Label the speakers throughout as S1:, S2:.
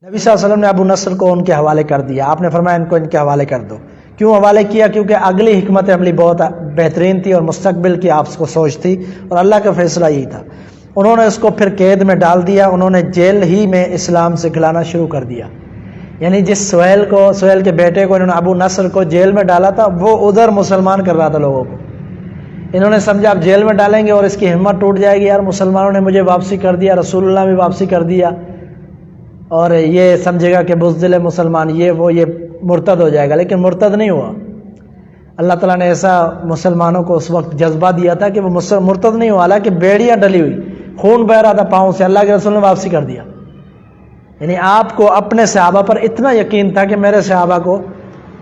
S1: نبی صلی اللہ علیہ وسلم نے ابو نصر کو ان کے حوالے کر دیا. آپ نے فرمایا ان کو ان کے حوالے کر دو. کیوں حوالے کیا؟ کیونکہ اگلی حکمت عملی بہت بہترین تھی اور مستقبل کی آپ کو سوچ تھی اور اللہ کا فیصلہ یہی تھا. انہوں نے اس کو پھر قید میں ڈال دیا. انہوں نے جیل ہی میں اسلام سکھلانا شروع کر دیا. یعنی جس سہیل کے بیٹے کو انہوں نے ابو نصر کو جیل میں ڈالا تھا وہ ادھر مسلمان کر رہا تھا لوگوں کو. انہوں نے سمجھا آپ جیل میں ڈالیں گے اور اس کی ہمت ٹوٹ جائے گی، یار مسلمانوں نے مجھے واپسی کر دیا، رسول اللہ بھی واپسی کر دیا اور یہ سمجھے گا کہ بزدل مسلمان یہ مرتد ہو جائے گا. لیکن مرتد نہیں ہوا. اللہ تعالیٰ نے ایسا مسلمانوں کو اس وقت جذبہ دیا تھا کہ وہ مرتد نہیں ہوا، حالانکہ بیڑیاں ڈلی ہوئی، خون بہ رہا تھا پاؤں سے، اللہ کے رسول نے واپسی کر دیا. یعنی آپ کو اپنے صحابہ پر اتنا یقین تھا کہ میرے صحابہ کو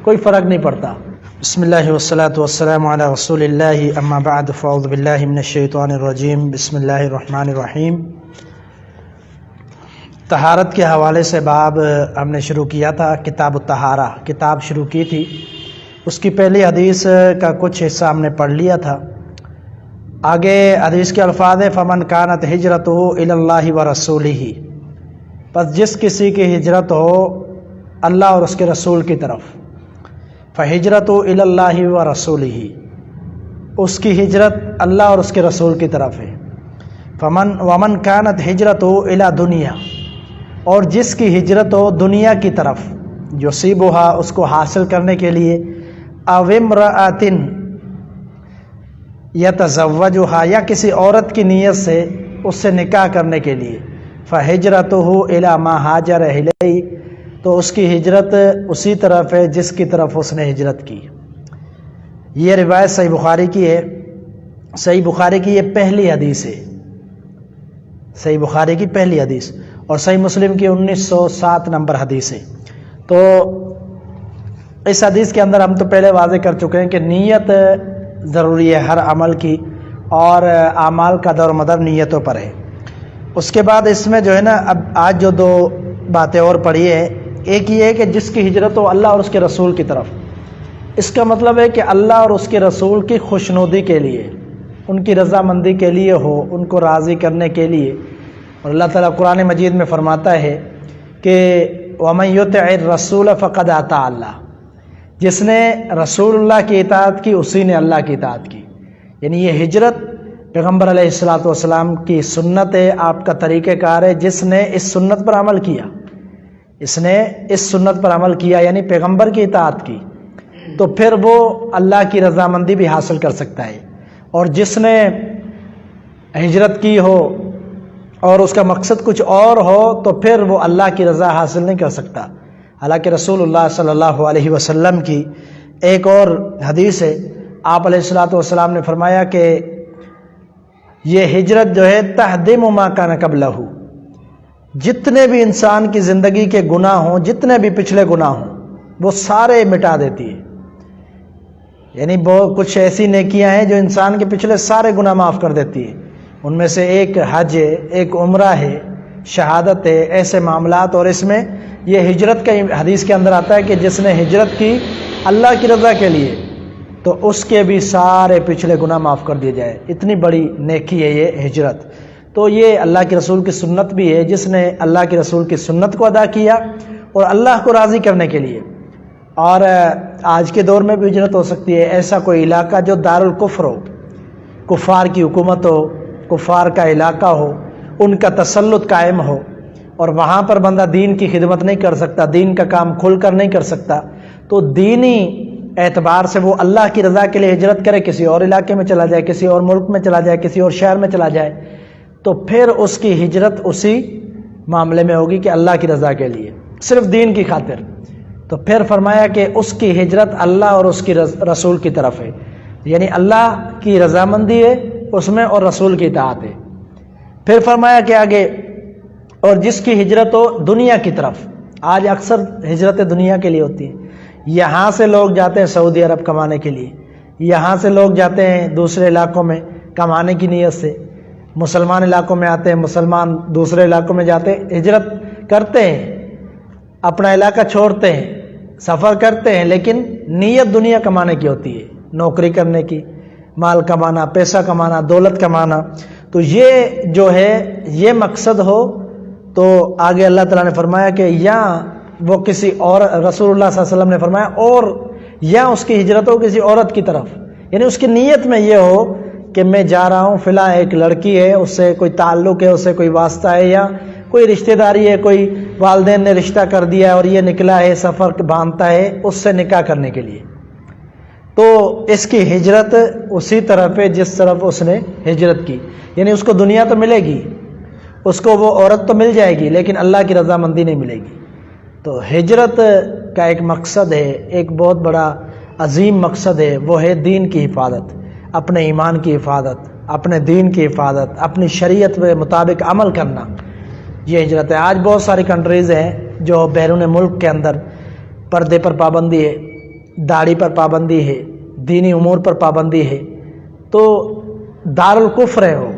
S1: کوئی فرق نہیں پڑتا. بسم اللہ والصلاة والسلام علی رسول اللہ، اما بعد فاعوذ باللہ من الشیطان الرجیم. بسم اللہ الرحمن الرحیم. طہارت کے حوالے سے باب ہم نے شروع کیا تھا. کتاب الطہارہ کتاب شروع کی تھی. اس کی پہلی حدیث کا کچھ حصہ ہم نے پڑھ لیا تھا. آگے حدیث کے الفاظ ہیں فمن کانت ہجرتہ الی اللہ ورسولہ، پس جس کسی کی ہجرت ہو اللہ اور اس کے رسول کی طرف، فہجرتہ الی اللہ ورسولہ، اس کی ہجرت اللہ اور اس کے رسول کی طرف ہے. ومن کانت ہجرتہ الی دنیا، اور جس کی ہجرت ہو دنیا کی طرف، یصیبھا اس کو حاصل کرنے کے لیے، او امرأۃ یتزوجھا یا کسی عورت کی نیت سے اس سے نکاح کرنے کے لیے، فہجرتہ الی ما ہاجر الیہ، تو اس کی ہجرت اسی طرف ہے جس کی طرف اس نے ہجرت کی. یہ روایت صحیح بخاری کی ہے. صحیح بخاری کی یہ پہلی حدیث ہے. صحیح بخاری کی پہلی حدیث اور صحیح مسلم کی 1907 نمبر حدیث ہے. تو اس حدیث کے اندر ہم تو پہلے واضح کر چکے ہیں کہ نیت ضروری ہے ہر عمل کی، اور اعمال کا دور مدار نیتوں پر ہے. اس کے بعد اس میں جو ہے نا اب آج جو دو باتیں اور پڑھی ہے، ایک یہ ہے کہ جس کی ہجرت ہو اللہ اور اس کے رسول کی طرف. اس کا مطلب ہے کہ اللہ اور اس کے رسول کی خوشنودی کے لیے، ان کی رضامندی کے لیے ہو، ان کو راضی کرنے کے لیے. اور اللہ تعالیٰ قرآن مجید میں فرماتا ہے کہ وَمَن يُطِعِ الرَّسُولَ فَقَدْ أَطَاعَ اللَّهَ، جس نے رسول اللہ کی اطاعت کی اسی نے اللہ کی اطاعت کی. یعنی یہ ہجرت پیغمبر علیہ الصلاۃ والسلام کی سنت ہے، آپ کا طریقہ کار ہے. جس نے اس سنت پر عمل کیا، اس نے اس سنت پر عمل کیا یعنی پیغمبر کی اطاعت کی، تو پھر وہ اللہ کی رضامندی بھی حاصل کر سکتا ہے. اور جس نے ہجرت کی ہو اور اس کا مقصد کچھ اور ہو تو پھر وہ اللہ کی رضا حاصل نہیں کر سکتا. حالانکہ رسول اللہ صلی اللہ علیہ وسلم کی ایک اور حدیث ہے، آپ علیہ الصلاۃ والسلام نے فرمایا کہ یہ ہجرت جو ہے تہدم ما کان قبلہ، جتنے بھی انسان کی زندگی کے گناہ ہوں، جتنے بھی پچھلے گناہ ہوں، وہ سارے مٹا دیتی ہے. یعنی وہ کچھ ایسی نیکیاں ہیں جو انسان کے پچھلے سارے گناہ معاف کر دیتی ہے. ان میں سے ایک حج ہے، ایک عمرہ ہے، شہادت ہے، ایسے معاملات. اور اس میں یہ ہجرت کا حدیث کے اندر آتا ہے کہ جس نے ہجرت کی اللہ کی رضا کے لیے تو اس کے بھی سارے پچھلے گناہ معاف کر دیے جائے. اتنی بڑی نیکی ہے یہ ہجرت. تو یہ اللہ کے رسول کی سنت بھی ہے. جس نے اللہ کے رسول کی سنت کو ادا کیا اور اللہ کو راضی کرنے کے لیے. اور آج کے دور میں بھی ہجرت ہو سکتی ہے. ایسا کوئی علاقہ جو دارالکفر ہو، کفار کی حکومت ہو، کفار کا علاقہ ہو، ان کا تسلط قائم ہو، اور وہاں پر بندہ دین کی خدمت نہیں کر سکتا، دین کا کام کھل کر نہیں کر سکتا، تو دینی اعتبار سے وہ اللہ کی رضا کے لیے ہجرت کرے، کسی اور علاقے میں چلا جائے، کسی اور ملک میں چلا جائے، کسی اور شہر میں چلا جائے، تو پھر اس کی ہجرت اسی معاملے میں ہوگی کہ اللہ کی رضا کے لیے، صرف دین کی خاطر. تو پھر فرمایا کہ اس کی ہجرت اللہ اور اس کی رسول کی طرف ہے. یعنی اللہ کی رضامندی ہے اس میں اور رسول کی اطاعت ہے. پھر فرمایا کہ آگے اور جس کی ہجرت ہو دنیا کی طرف. آج اکثر ہجرت دنیا کے لیے ہوتی ہے. یہاں سے لوگ جاتے ہیں سعودی عرب کمانے کے لیے، یہاں سے لوگ جاتے ہیں دوسرے علاقوں میں کمانے کی نیت سے، مسلمان علاقوں میں آتے ہیں، مسلمان دوسرے علاقوں میں جاتے ہیں، ہجرت کرتے ہیں، اپنا علاقہ چھوڑتے ہیں، سفر کرتے ہیں، لیکن نیت دنیا کمانے کی ہوتی ہے، نوکری کرنے کی، مال کمانا، پیسہ کمانا، دولت کمانا. تو یہ جو ہے یہ مقصد ہو تو آگے اللہ تعالیٰ نے فرمایا کہ یا وہ کسی اور، رسول اللہ صلی اللہ علیہ وسلم نے فرمایا، اور یا اس کی ہجرت ہو کسی عورت کی طرف، یعنی اس کی نیت میں یہ ہو کہ میں جا رہا ہوں فلاں ایک لڑکی ہے، اس سے کوئی تعلق ہے، اس سے کوئی واسطہ ہے، یا کوئی رشتہ داری ہے، کوئی والدین نے رشتہ کر دیا اور یہ نکلا ہے، سفر باندھتا ہے، اس سے نکاح کرنے کے لیے، تو اس کی ہجرت اسی طرف ہے جس طرف اس نے ہجرت کی، یعنی اس کو دنیا تو ملے گی، اس کو وہ عورت تو مل جائے گی، لیکن اللہ کی رضامندی نہیں ملے گی۔ تو ہجرت کا ایک مقصد ہے، ایک بہت بڑا عظیم مقصد ہے، وہ ہے دین کی حفاظت، اپنے ایمان کی حفاظت، اپنے دین کی حفاظت، اپنی شریعت کے مطابق عمل کرنا، یہ ہجرت ہے۔ آج بہت ساری کنٹریز ہیں جو بیرون ملک کے اندر پردے پر پابندی ہے، داڑھی پر پابندی ہے، دینی امور پر پابندی ہے، تو دارالکفر ہے وہ،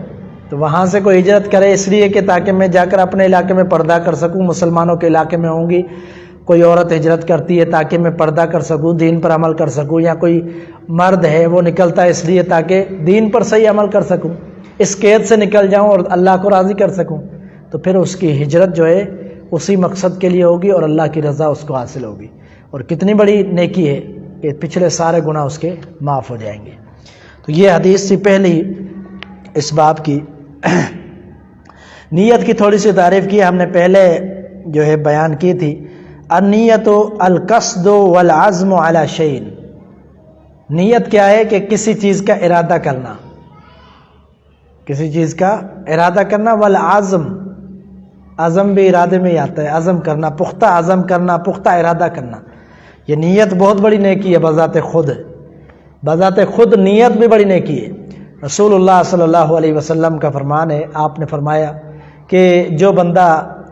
S1: تو وہاں سے کوئی ہجرت کرے اس لیے کہ تاکہ میں جا کر اپنے علاقے میں پردہ کر سکوں، مسلمانوں کے علاقے میں ہوں گی، کوئی عورت ہجرت کرتی ہے تاکہ میں پردہ کر سکوں، دین پر عمل کر سکوں، یا کوئی مرد ہے وہ نکلتا ہے اس لیے تاکہ دین پر صحیح عمل کر سکوں، اس قید سے نکل جاؤں اور اللہ کو راضی کر سکوں، تو پھر اس کی ہجرت جو ہے اسی مقصد کے لیے ہوگی اور اللہ کی رضا اس کو حاصل ہوگی، اور کتنی بڑی نیکی ہے کہ پچھلے سارے گناہ اس کے معاف ہو جائیں گے۔ تو یہ حدیث تھی پہلی اس باب کی۔ نیت کی تھوڑی سی تعریف کی ہم نے پہلے جو ہے بیان کی تھی، النیت القصد والعزم علی شیء، نیت کیا ہے کہ کسی چیز کا ارادہ کرنا، کسی چیز کا ارادہ کرنا، والعزم، عزم بھی ارادے میں ہی آتا ہے، عزم کرنا، پختہ عزم کرنا، پختہ ارادہ کرنا، یہ نیت بہت بڑی نیکی ہے بذات خود، بذات خود نیت بھی بڑی نیکی ہے۔ رسول اللہ صلی اللہ علیہ وسلم کا فرمان ہے، آپ نے فرمایا کہ جو بندہ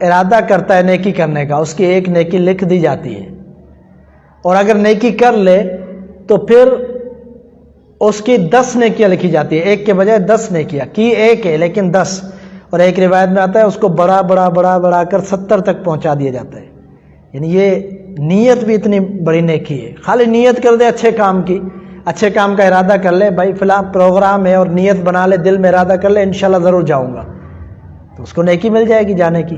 S1: ارادہ کرتا ہے نیکی کرنے کا، اس کی ایک نیکی لکھ دی جاتی ہے، اور اگر نیکی کر لے تو پھر اس کی 10 نیکیاں لکھی جاتی ہیں، ایک کے بجائے 10 نیکیاں، کی ایک ہے لیکن 10، اور ایک روایت میں آتا ہے اس کو بڑا بڑا بڑا بڑا کر 70 تک پہنچا دیا جاتا ہے۔ یعنی یہ نیت بھی اتنی بڑی نیکی ہے، خالی نیت کر دے اچھے کام کی، اچھے کام کا ارادہ کر لے، بھائی فلاں پروگرام ہے اور نیت بنا لے، دل میں ارادہ کر لے انشاءاللہ ضرور جاؤں گا، تو اس کو نیکی مل جائے گی جانے کی۔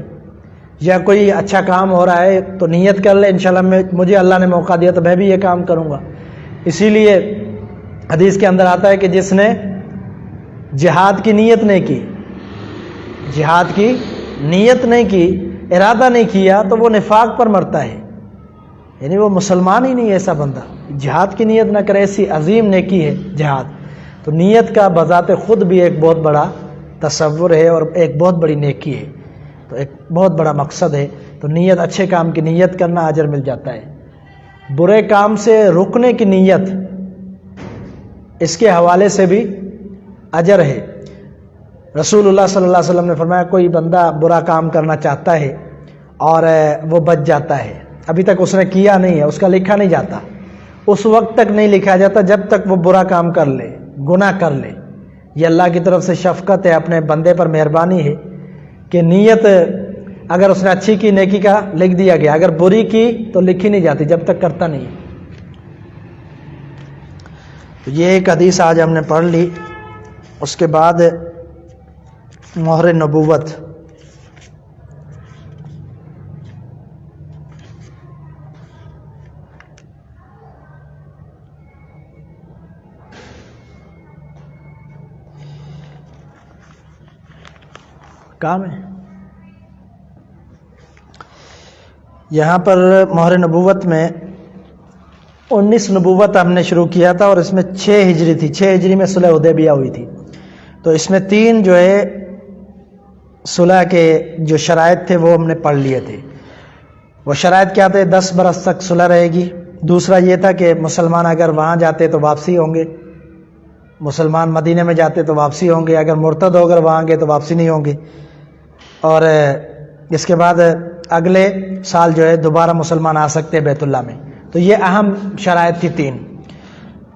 S1: یا کوئی اچھا کام ہو رہا ہے تو نیت کر لے انشاءاللہ مجھے اللہ نے موقع دیا تو میں بھی یہ کام کروں گا۔ اسی لیے حدیث کے اندر آتا ہے کہ جس نے جہاد کی نیت نہیں کی، جہاد کی نیت نہیں کی، ارادہ نہیں کیا، تو وہ نفاق پر مرتا ہے، یعنی وہ مسلمان ہی نہیں، ایسا بندہ جہاد کی نیت نہ کرے، ایسی عظیم نیکی ہے جہاد۔ تو نیت کا بذات خود بھی ایک بہت بڑا تصور ہے اور ایک بہت بڑی نیکی ہے، تو ایک بہت بڑا مقصد ہے۔ تو نیت، اچھے کام کی نیت کرنا اجر مل جاتا ہے، برے کام سے رکنے کی نیت، اس کے حوالے سے بھی اجر ہے۔ رسول اللہ صلی اللہ علیہ وسلم نے فرمایا کوئی بندہ برا کام کرنا چاہتا ہے اور وہ بچ جاتا ہے، ابھی تک اس نے کیا نہیں ہے، اس کا لکھا نہیں جاتا، اس وقت تک نہیں لکھا جاتا جب تک وہ برا کام کر لے، گناہ کر لے۔ یہ اللہ کی طرف سے شفقت ہے، اپنے بندے پر مہربانی ہے کہ نیت اگر اس نے اچھی کی نیکی کا لکھ دیا گیا، اگر بری کی تو لکھی نہیں جاتی جب تک کرتا نہیں۔ تو یہ ایک حدیث آج ہم نے پڑھ لی۔ اس کے بعد مہر نبوت، کام ہے یہاں پر مہر نبوت میں 19 نبوت ہم نے شروع کیا تھا، اور اس میں 6 ہجری تھی، 6 ہجری میں صلح حدیبیہ ہوئی تھی، تو اس میں 3 جو ہے صلح کے جو شرائط تھے وہ ہم نے پڑھ لیے تھے۔ وہ شرائط کیا تھے؟ 10 برس تک صلح رہے گی، دوسرا یہ تھا کہ مسلمان اگر وہاں جاتے تو واپسی ہوں گے، مسلمان مدینے میں جاتے تو واپسی ہوں گے، اگر مرتد ہو کر وہاں گئے تو واپسی نہیں ہوں گے، اور اس کے بعد اگلے سال جو ہے دوبارہ مسلمان آ سکتے ہیں بیت اللہ میں۔ تو یہ اہم شرائط تھی 3۔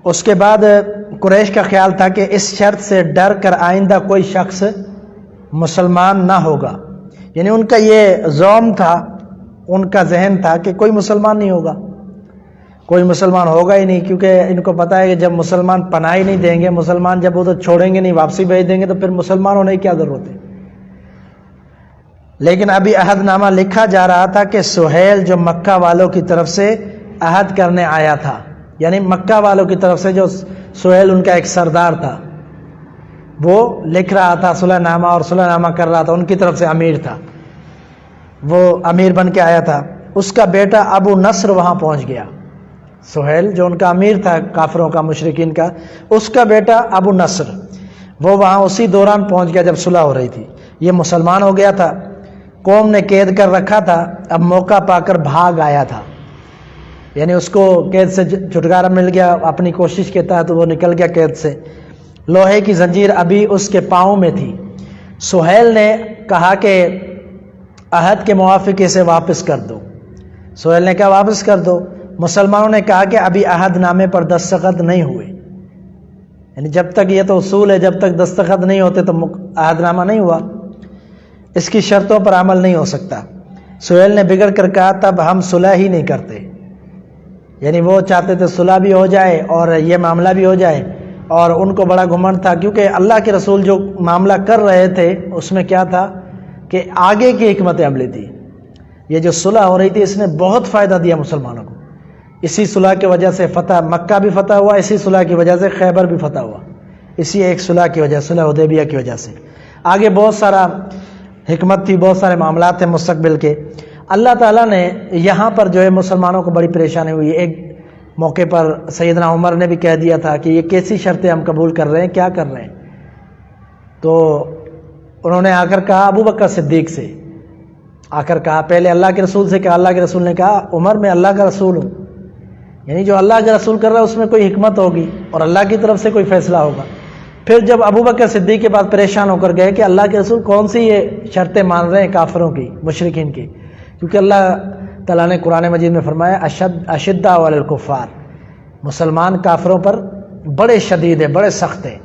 S1: اس کے بعد قریش کا خیال تھا کہ اس شرط سے ڈر کر آئندہ کوئی شخص مسلمان نہ ہوگا، یعنی ان کا یہ زوم تھا، ان کا ذہن تھا کہ کوئی مسلمان نہیں ہوگا، کوئی مسلمان ہوگا ہی نہیں، کیونکہ ان کو پتہ ہے کہ جب مسلمان پناہ ہی نہیں دیں گے، مسلمان جب وہ تو چھوڑیں گے نہیں، واپسی بھیج دیں گے، تو پھر مسلمان ہونے کی کیا ضرورت ہے۔ لیکن ابھی عہد نامہ لکھا جا رہا تھا کہ سہیل جو مکہ والوں کی طرف سے عہد کرنے آیا تھا، یعنی مکہ والوں کی طرف سے جو سہیل ان کا ایک سردار تھا، وہ لکھ رہا تھا صلح نامہ اور صلح نامہ کر رہا تھا، ان کی طرف سے امیر تھا، وہ امیر بن کے آیا تھا۔ اس کا بیٹا ابو نصر وہاں پہنچ گیا۔ سہیل جو ان کا امیر تھا کافروں کا، مشرکین کا، اس کا بیٹا ابو نصر وہ وہاں اسی دوران پہنچ گیا جب صلح ہو رہی تھی۔ یہ مسلمان ہو گیا تھا، قوم نے قید کر رکھا تھا، اب موقع پا کر بھاگ آیا تھا، یعنی اس کو قید سے چھٹکارا مل گیا، اپنی کوشش کے تحت وہ نکل گیا قید سے۔ لوہے کی زنجیر ابھی اس کے پاؤں میں تھی۔ سہیل نے کہا کہ عہد کے موافق اسے واپس کر دو۔ سہیل نے کہا واپس کر دو۔ مسلمانوں نے کہا کہ ابھی عہد نامے پر دستخط نہیں ہوئے، یعنی جب تک، یہ تو اصول ہے، جب تک دستخط نہیں ہوتے تو عہد نامہ نہیں ہوا، اس کی شرطوں پر عمل نہیں ہو سکتا۔ سہیل نے بگڑ کر کہا تب ہم صلح ہی نہیں کرتے، یعنی وہ چاہتے تھے صلح بھی ہو جائے اور یہ معاملہ بھی ہو جائے، اور ان کو بڑا گھمنڈ تھا کیونکہ اللہ کے رسول جو معاملہ کر رہے تھے اس میں کیا تھا کہ آگے کی حکمت عملی تھی۔ یہ جو صلح ہو رہی تھی اس نے بہت فائدہ دیا مسلمانوں کو، اسی صلح کی وجہ سے فتح مکہ بھی فتح ہوا، اسی صلح کی وجہ سے خیبر بھی فتح ہوا، اسی ایک صلح کی وجہ، صلح حدیبیہ کی وجہ سے۔ آگے بہت سارا حکمت تھی، بہت سارے معاملات تھے مستقبل کے۔ اللہ تعالیٰ نے یہاں پر جو ہے مسلمانوں کو بڑی پریشانی ہوئی۔ ایک موقع پر سیدنا عمر نے بھی کہہ دیا تھا کہ یہ کیسی شرطیں ہم قبول کر رہے ہیں، کیا کر رہے ہیں؟ تو انہوں نے آ کر کہا ابو بکر صدیق سے، آ کر کہا، پہلے اللہ کے رسول سے کہا، اللہ کے رسول نے کہا عمر میں اللہ کا رسول ہوں، یعنی جو اللہ کا رسول کر رہا ہے اس میں کوئی حکمت ہوگی اور اللہ کی طرف سے کوئی فیصلہ ہوگا۔ پھر جب ابو بکر صدیق کے بعد پریشان ہو کر گئے کہ اللہ کے رسول کون سی یہ شرطیں مان رہے ہیں کافروں کی، مشرکین کی، کیونکہ اللہ تعالیٰ نے قرآن مجید میں فرمایا اشداء علی الکفار، مسلمان کافروں پر بڑے شدید ہیں، بڑے سخت ہیں۔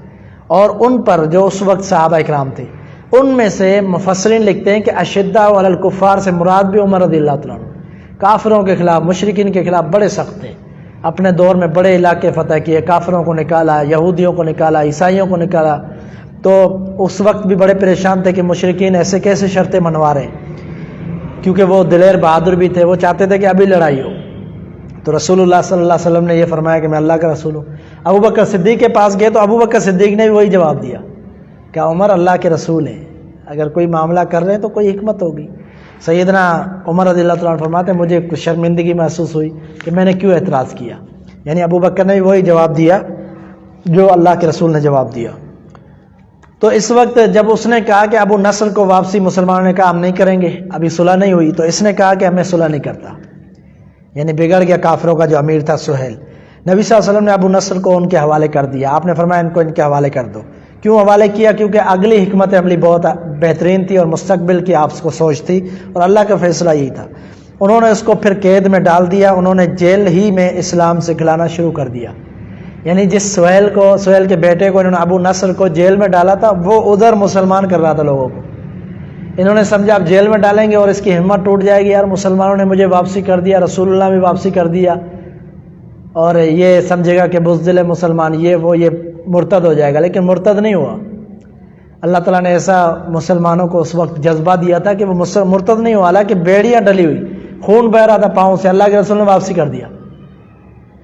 S1: اور ان پر جو اس وقت صحابہ اکرام تھے، ان میں سے مفسرین لکھتے ہیں کہ اشداء علی الکفار سے مراد بھی عمر رضی اللہ تعالیٰ عنہ، کافروں کے خلاف، مشرکین کے خلاف بڑے سخت تھے، اپنے دور میں بڑے علاقے فتح کیے، کافروں کو نکالا، یہودیوں کو نکالا، عیسائیوں کو نکالا۔ تو اس وقت بھی بڑے پریشان تھے کہ مشرکین ایسے کیسے شرطیں منوا رہے ہیں، کیونکہ وہ دلیر بہادر بھی تھے، وہ چاہتے تھے کہ ابھی لڑائی ہو۔ تو رسول اللہ صلی اللہ علیہ وسلم نے یہ فرمایا کہ میں اللہ کا رسول ہوں۔ ابو بکر صدیق کے پاس گئے تو ابو بکر صدیق نے بھی وہی جواب دیا کہ عمر اللہ کے رسول ہیں، اگر کوئی معاملہ کر رہے ہیں تو کوئی حکمت ہوگی۔ سیدنا عمر رضی اللہ تعالیٰ عنہ فرماتے ہیں مجھے کچھ شرمندگی محسوس ہوئی کہ میں نے کیوں اعتراض کیا، یعنی ابو بکر نے بھی وہی جواب دیا جو اللہ کے رسول نے جواب دیا۔ تو اس وقت جب اس نے کہا کہ ابو نصر کو واپسی، مسلمانوں نے کہا ہم نہیں کریں گے، ابھی صلح نہیں ہوئی، تو اس نے کہا کہ میں صلح نہیں کرتا، یعنی بگڑ گیا کافروں کا جو امیر تھا سہیل۔ نبی صلی اللہ علیہ وسلم نے ابو نصر کو ان کے حوالے کر دیا، آپ نے فرمایا ان کو ان کے حوالے کر دو۔ کیوں حوالے کیا؟ کیونکہ اگلی حکمت عملی بہت بہترین تھی اور مستقبل کی آپ کو سوچ تھی، اور اللہ کا فیصلہ یہی تھا۔ انہوں نے اس کو پھر قید میں ڈال دیا، انہوں نے جیل ہی میں اسلام سکھلانا شروع کر دیا، یعنی جس سہیل کے بیٹے کو انہوں نے ابو نصر کو جیل میں ڈالا تھا، وہ ادھر مسلمان کر رہا تھا لوگوں کو۔ انہوں نے سمجھا اب جیل میں ڈالیں گے اور اس کی ہمت ٹوٹ جائے گی، یار مسلمانوں نے مجھے واپسی کر دیا، رسول اللہ بھی واپسی کر دیا، اور یہ سمجھے گا کہ بزدل مسلمان، یہ مرتد ہو جائے گا، لیکن مرتد نہیں ہوا۔ اللہ تعالیٰ نے ایسا مسلمانوں کو اس وقت جذبہ دیا تھا کہ وہ مرتد نہیں ہوا، حالانکہ بیڑیاں ڈلی ہوئی، خون بہ رہا تھا پاؤں سے، اللہ کے رسول نے واپسی کر دیا۔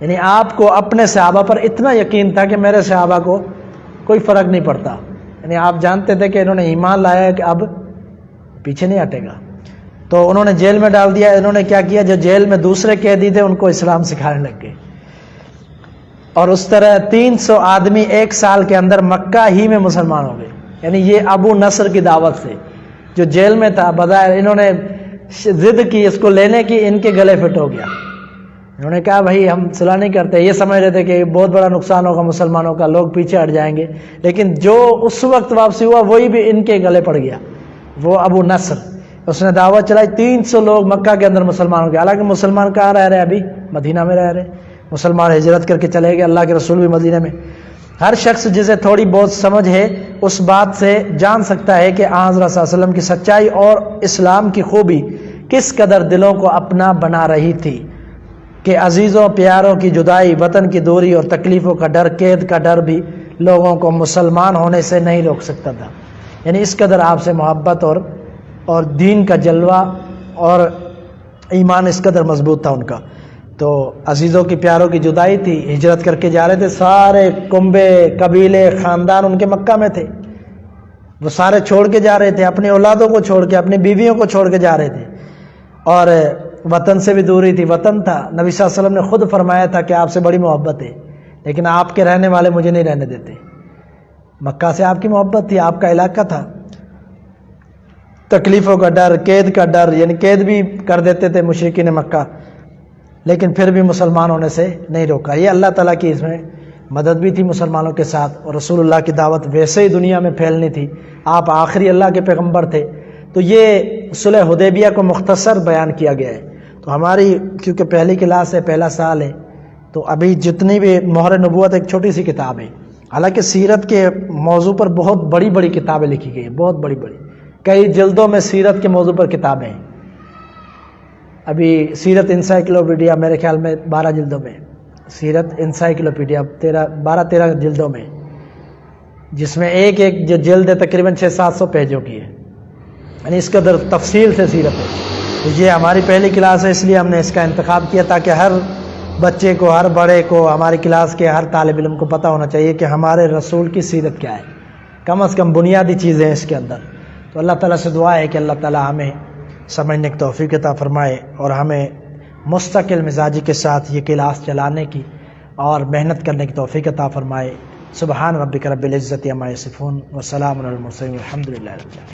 S1: یعنی آپ کو اپنے صحابہ پر اتنا یقین تھا کہ میرے صحابہ کو کوئی فرق نہیں پڑتا، یعنی آپ جانتے تھے کہ انہوں نے ایمان لایا ہے کہ اب پیچھے نہیں ہٹے گا۔ تو انہوں نے جیل میں ڈال دیا۔ انہوں نے کیا کیا، جو جیل میں دوسرے قیدی تھے ان کو اسلام سکھانے لگ گئے، اور اس طرح 300 آدمی ایک سال کے اندر مکہ ہی میں مسلمان ہو گئے، یعنی یہ ابو نصر کی دعوت سے، جو جیل میں تھا، بظاہر انہوں نے ضد کی اس کو لینے کی، ان کے گلے فٹ ہو گیا۔ انہوں نے کہا بھائی ہم صلح نہیں کرتے، یہ سمجھ رہے تھے کہ بہت بڑا نقصان ہوگا مسلمانوں کا، لوگ پیچھے ہٹ جائیں گے، لیکن جو اس وقت واپسی ہوا وہی بھی ان کے گلے پڑ گیا، وہ ابو نصر۔ اس نے دعوت چلائی، 300 لوگ مکہ کے اندر مسلمان ہو گئے، حالانکہ مسلمان کہاں رہ رہے، ابھی مدینہ میں رہ رہے، مسلمان ہجرت کر کے چلے گئے، اللہ کے رسول بھی مدینہ میں۔ ہر شخص جسے تھوڑی بہت سمجھ ہے اس بات سے جان سکتا ہے کہ آن حضرت صلی اللہ علیہ وسلم کی سچائی اور اسلام کی خوبی کس قدر دلوں کو اپنا بنا رہی تھی، کہ عزیزوں پیاروں کی جدائی، وطن کی دوری اور تکلیفوں کا ڈر، قید کا ڈر بھی لوگوں کو مسلمان ہونے سے نہیں روک سکتا تھا۔ یعنی اس قدر آپ سے محبت اور اور دین کا جلوہ اور ایمان اس قدر مضبوط تھا ان کا. تو عزیزوں کی پیاروں کی جدائی تھی، ہجرت کر کے جا رہے تھے، سارے کنبے قبیلے خاندان ان کے مکہ میں تھے، وہ سارے چھوڑ کے جا رہے تھے، اپنی اولادوں کو چھوڑ کے، اپنی بیویوں کو چھوڑ کے جا رہے تھے، اور وطن سے بھی دوری تھی. وطن تھا، نبی صلی اللہ علیہ وسلم نے خود فرمایا تھا کہ آپ سے بڑی محبت ہے، لیکن آپ کے رہنے والے مجھے نہیں رہنے دیتے. مکہ سے آپ کی محبت تھی، آپ کا علاقہ تھا. تکلیفوں کا ڈر، قید کا ڈر، یعنی قید بھی کر دیتے تھے مشرکین مکہ، لیکن پھر بھی مسلمان ہونے سے نہیں روکا. یہ اللہ تعالیٰ کی اس میں مدد بھی تھی مسلمانوں کے ساتھ، اور رسول اللہ کی دعوت ویسے ہی دنیا میں پھیلنی تھی، آپ آخری اللہ کے پیغمبر تھے. تو یہ صلح حدیبیہ کو مختصر بیان کیا گیا ہے. تو ہماری کیونکہ پہلی کلاس ہے، پہلا سال ہے، تو ابھی جتنی بھی مہر نبوت ایک چھوٹی سی کتاب ہے، حالانکہ سیرت کے موضوع پر بہت بڑی بڑی کتابیں لکھی گئی ہیں، بہت بڑی بڑی، کئی جلدوں میں سیرت کے موضوع پر کتابیں ہیں. ابھی سیرت انسائکلوپیڈیا میرے خیال میں 12 جلدوں میں، سیرت انسائکلوپیڈیا 12-13 جلدوں میں، جس میں ایک ایک جو جلد ہے تقریباً 600-700 پیجوں کی ہے، یعنی اس قدر تفصیل سے سیرت ہے. تو یہ ہماری پہلی کلاس ہے، اس لیے ہم نے اس کا انتخاب کیا تاکہ ہر بچے کو، ہر بڑے کو، ہماری کلاس کے ہر طالب علم کو پتہ ہونا چاہیے کہ ہمارے رسول کی سیرت کیا ہے، کم از کم بنیادی چیزیں اس کے اندر. تو اللہ تعالیٰ سے دعا ہے کہ اللہ تعالیٰ ہمیں سمجھنے کی توفیق عطا فرمائے، اور ہمیں مستقل مزاجی کے ساتھ یہ کلاس چلانے کی اور محنت کرنے کی توفیق عطا فرمائے. سبحان ربک رب العزت عما یصفون وسلام علی المرسلین والحمد للہ رب العالمین.